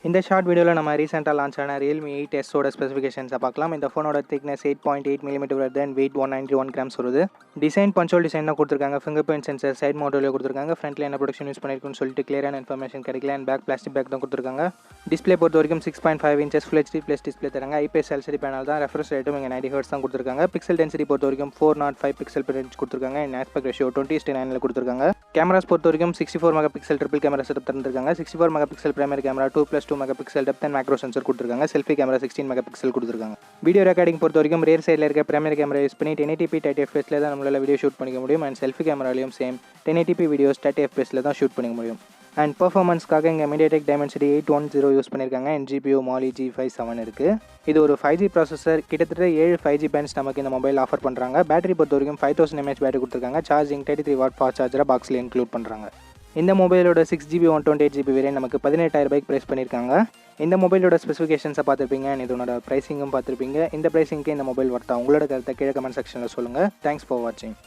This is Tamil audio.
இந்த ஷார்ட் வீடியோவில் நம்ம ரீசெண்டாக லான்ச் ஆன Realme 8S ஓட ஸ்பெசிஃபிகேஷன்ஸை பார்க்கலாம். இந்த ஃபோனோட திக்னஸ் 8.8 mm வருது அண்ட் வெயிட் 191 கிராம்ஸ் வருது. டிசைன் பஞ்சோல் டிசைன் தான் கொடுத்துருக்காங்க. ஃபிங்கர் பிரிண்ட் சென்சர் சைட் மாடலில் கொடுத்துருக்காங்க. ஃப்ரண்ட்ல என்ன ப்ரொடக்ஷன் யூஸ் பண்ணியிருக்குன்னு சொல்லிட்டு கிளியரான இன்ஃபர்மேஷன் கிடைக்கல. அண்ட் பேக் பிளாஸ்டிக் பேக் தான் கொடுத்துருக்காங்க. டிஸ்பிளே பொறுத்த வரைக்கும் 6.5 inches Full HD plus display தராங்க. ஐபிஎஸ் எல்சிடி பேனல் தான். ரெஃப்ரெஷ் ரேட்டும் இங்கே 90 Hz தான் கொடுத்துருக்காங்க. பிக்சல் டென்சிட்டி பொறுத்த வரைக்கும் 405 பிக்சல் per inch கொடுத்துருக்காங்க. அண்ட் ஆஸ்பெக்ட் ரேஷியோ 20:9 கொடுத்துருக்காங்க. கேமராஸ் பொறுத்த வரைக்கும் 64 மெகாபிக்சல் ட்ரிபிள் கேமரா செட்டப் தந்திருக்காங்க. 64 megapixel primary camera 2+2 megapixel depth and macro sensor கொடுத்துருக்காங்க. செல்ஃபி கேமரா 16 மெகாபிக்சல் கொடுத்துருக்காங்க. வீடியோ ரெக்கார்டிங் பொறுத்த வரைக்கும் ரியர் சைடில் இருக்க பிரைமரி கேமரா யூஸ் பண்ணி 1080p 30 fps தான் நம்மளால வீடியோ ஷூட் பண்ணிக்க முடியும். அண்ட் செல்ஃபி கேமராலையும் சேம் 1080p வீடியோஸ் 30 fps தான் ஷூட் பண்ணிக்க முடியும். அண்ட் பர்ஃபார்மன்ஸ்க்காக இங்கே MediaTek Dimensity 810 யூஸ் பண்ணியிருக்காங்க. அண்ட் GPU Mali G57 இருக்குது. இது ஒரு 5G ப்ராசஸர். கிட்டத்தட்ட 7 5G பேண்ட்ஸ் நமக்கு இந்த மொபைல் ஆஃபர் பண்ணுறாங்க. பேட்டரி பொறுத்த வரைக்கும் 5000 mAh பேட்டரி கொடுத்துருக்காங்க. சார்ஜிங் 33 வாட் ஃபாஸ்ட் சார்ஜரை பாக்ஸில் இன்க்ளூட் பண்ணுறாங்க. இந்த மொபைலோட 6GB 128GB வேரியன்ட் நமக்கு 18,000 ப்ரைஸ் பண்ணியிருக்காங்க. இந்த மொபைலோட ஸ்பெசிஃபிகேஷன்ஸை பார்த்துருப்பீங்க. அண்ட் இதனோட ப்ரைஸிங்கும் பார்த்துருப்பீங்க. இந்த ப்ரைஸிங்க்கு இந்த மொபைல் வர்த்தா உங்களோட கருத்தை கீழே கமெண்ட் செக்ஷனில் சொல்லுங்கள். தேங்க்ஸ் ஃபார் வாட்சிங்.